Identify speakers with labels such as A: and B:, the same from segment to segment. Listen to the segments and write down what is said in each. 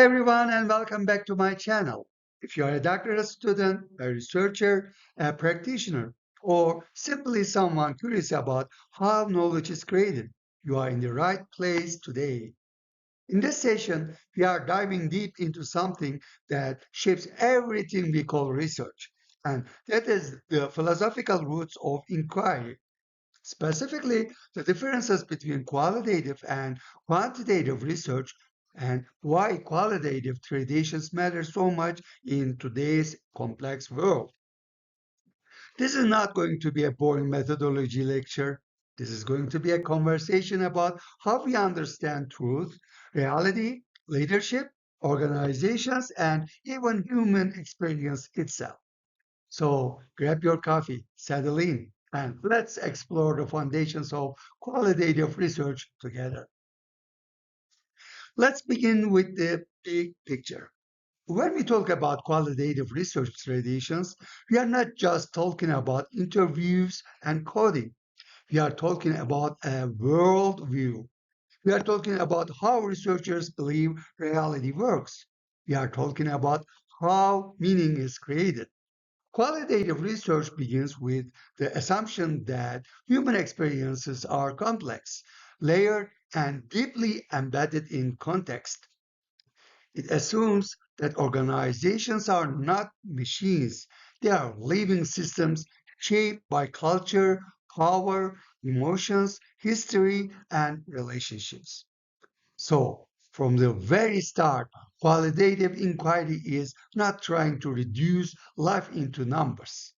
A: everyone, and welcome back to my channel. If you are a doctoral student, a researcher, a practitioner, or simply someone curious about how knowledge is created, you are in the right place today. In this session, we are diving deep into something that shapes everything we call research, and that is the philosophical roots of inquiry. Specifically, the differences between qualitative and quantitative research and why qualitative traditions matter so much in today's complex world. This is not going to be a boring methodology lecture. This is going to be a conversation about how we understand truth, reality, leadership, organizations, and even human experience itself. So grab your coffee, settle in, and let's explore the foundations of qualitative research together. Let's begin with the big picture. When we talk about qualitative research traditions, we are not just talking about interviews and coding. We are talking about a worldview. We are talking about how researchers believe reality works. We are talking about how meaning is created. Qualitative research begins with the assumption that human experiences are complex, layered, and deeply embedded in context. It assumes that organizations are not machines, they are living systems shaped by culture, power, emotions, history, and relationships. So, from the very start, qualitative inquiry is not trying to reduce life into numbers.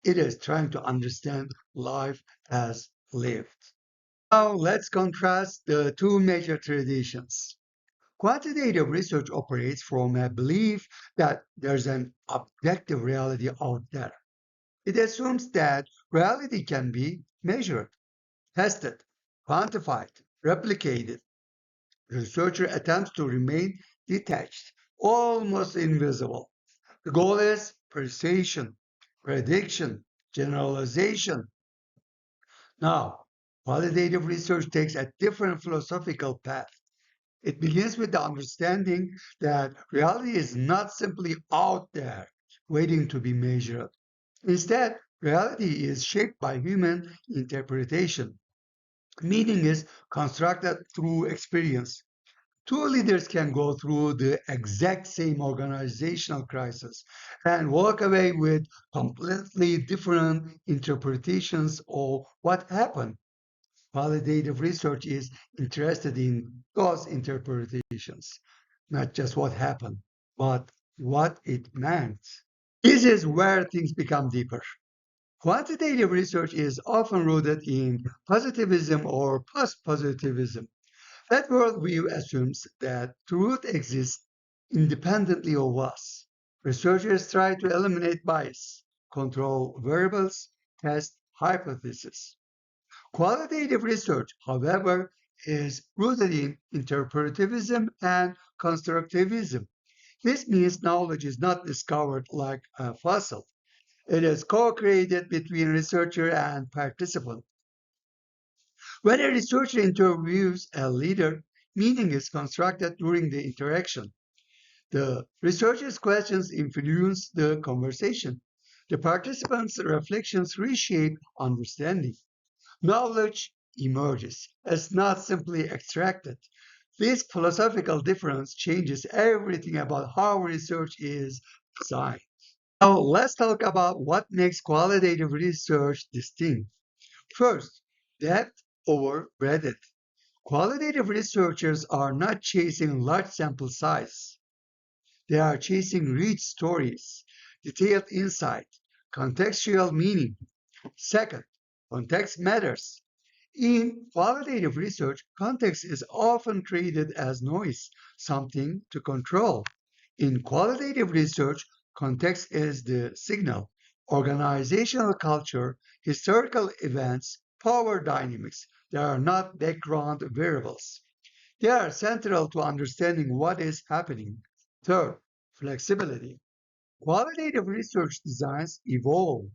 A: It is trying to understand life as lived. Now, let's contrast the two major traditions. Quantitative research operates from a belief that there's an objective reality out there. It assumes that reality can be measured, tested, quantified, replicated. The researcher attempts to remain detached, almost invisible. The goal is precision, prediction, generalization. Now, qualitative research takes a different philosophical path. It begins with the understanding that reality is not simply out there waiting to be measured. Instead, reality is shaped by human interpretation. Meaning is constructed through experience. Two leaders can go through the exact same organizational crisis and walk away with completely different interpretations of what happened. Qualitative research is interested in those interpretations, not just what happened, but what it meant. This is where things become deeper. Quantitative research is often rooted in positivism or post-positivism. That worldview assumes that truth exists independently of us. Researchers try to eliminate bias, control variables, test hypotheses. Qualitative research, however, is rooted in interpretivism and constructivism. This means knowledge is not discovered like a fossil. It is co-created between researcher and participant. When a researcher interviews a leader, meaning is constructed during the interaction. The researcher's questions influence the conversation. The participants' reflections reshape understanding. Knowledge emerges as not simply extracted. This philosophical difference changes everything about how research is designed. Now, let's talk about what makes qualitative research distinct. First, depth over breadth. Qualitative researchers are not chasing large sample size. They are chasing rich stories, detailed insight, contextual meaning. Second, context matters. In qualitative research, context is often treated as noise, something to control. In qualitative research, context is the signal. Organizational culture, historical events, power dynamics, they are not background variables. They are central to understanding what is happening. Third, flexibility. Qualitative research designs evolve.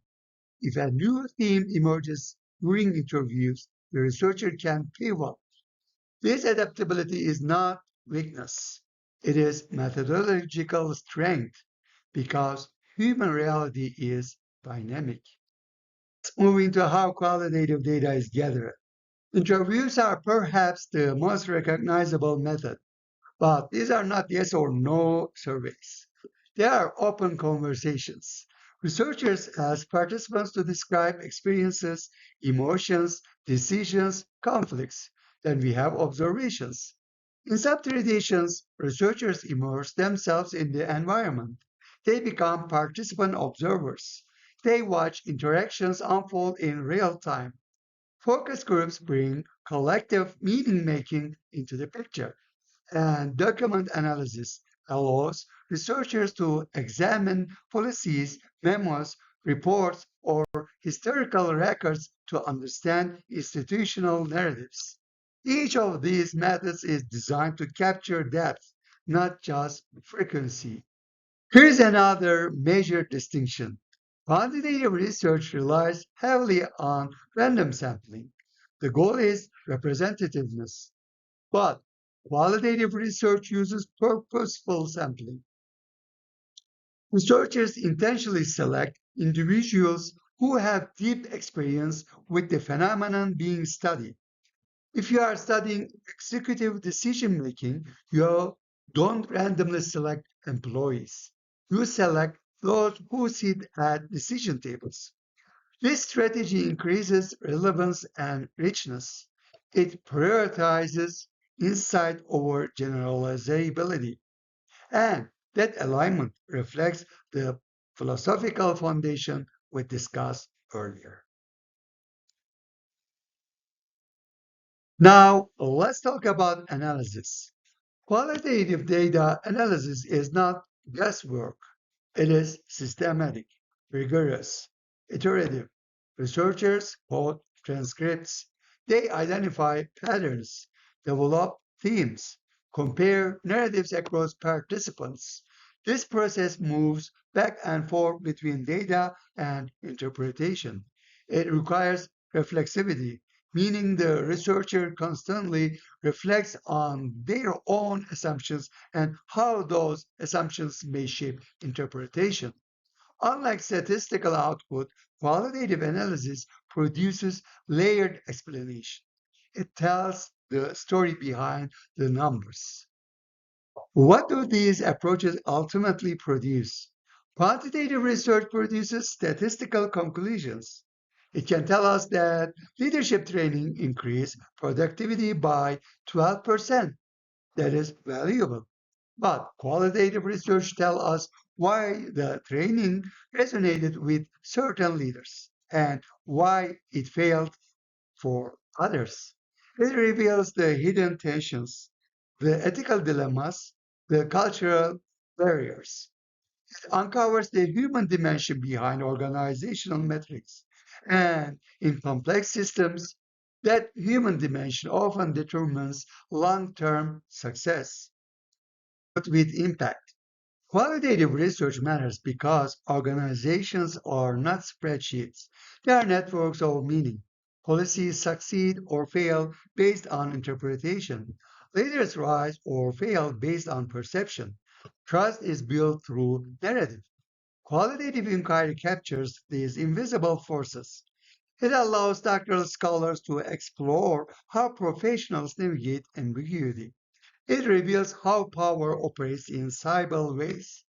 A: If a new theme emerges during interviews, the researcher can pivot. This adaptability is not weakness, It is methodological strength because human reality is dynamic. Moving to how qualitative data is gathered. Interviews are perhaps the most recognizable method, but these are not yes or no surveys. They are open conversations. Researchers ask participants to describe experiences, emotions, decisions, conflicts. Then we have observations. In some traditions, researchers immerse themselves in the environment. They become participant observers. They watch interactions unfold in real time. Focus groups bring collective meaning making into the picture, and document analysis allows researchers to examine policies, memos, reports, or historical records to understand institutional narratives. Each of these methods is designed to capture depth, not just frequency. Here's another major distinction. Quantitative research relies heavily on random sampling. The goal is representativeness, but qualitative research uses purposeful sampling. Researchers intentionally select individuals who have deep experience with the phenomenon being studied. If you are studying executive decision making, you don't randomly select employees. You select those who sit at decision tables. This strategy increases relevance and richness. It prioritizes insight over generalizability. And that alignment reflects the philosophical foundation we discussed earlier. Now, let's talk about analysis. Qualitative data analysis is not guesswork. It is systematic, rigorous, iterative. Researchers quote transcripts. They identify patterns, develop themes, compare narratives across participants. This process moves back and forth between data and interpretation. It requires reflexivity, meaning the researcher constantly reflects on their own assumptions and how those assumptions may shape interpretation. Unlike statistical output, qualitative analysis produces layered explanation. It tells the story behind the numbers. What do these approaches ultimately produce? Quantitative research produces statistical conclusions. It can tell us that leadership training increased productivity by 12%. That is valuable. But qualitative research tells us why the training resonated with certain leaders and why it failed for others. It reveals the hidden tensions, the ethical dilemmas, the cultural barriers. It uncovers the human dimension behind organizational metrics. And in complex systems, that human dimension often determines long term success. But with impact. Qualitative research matters because organizations are not spreadsheets. They are networks of meaning. Policies succeed or fail based on interpretation. Leaders rise or fail based on perception. Trust is built through narrative. Qualitative inquiry captures these invisible forces. It allows doctoral scholars to explore how professionals navigate ambiguity. It reveals how power operates in cyber ways.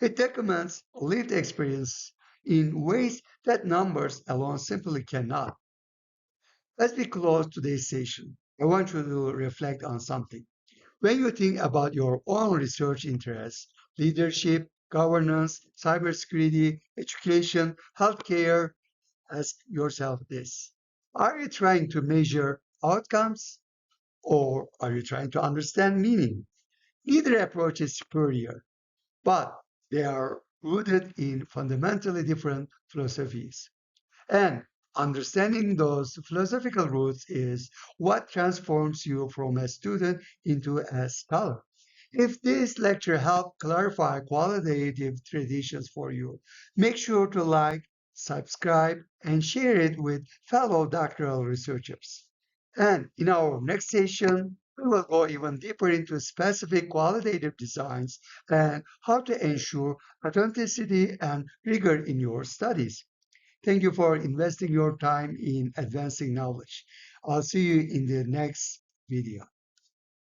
A: It documents lived experience in ways that numbers alone simply cannot. As we close today's session, I want you to reflect on something. When you think about your own research interests, leadership, governance, cybersecurity, education, healthcare, ask yourself this. Are you trying to measure outcomes or are you trying to understand meaning? Neither approach is superior, but they are rooted in fundamentally different philosophies. And understanding those philosophical roots is what transforms you from a student into a scholar. If this lecture helped clarify qualitative traditions for you, make sure to like, subscribe, and share it with fellow doctoral researchers. And in our next session, We will go even deeper into specific qualitative designs and how to ensure authenticity and rigor in your studies. Thank you for investing your time in advancing knowledge. I'll see you in the next video.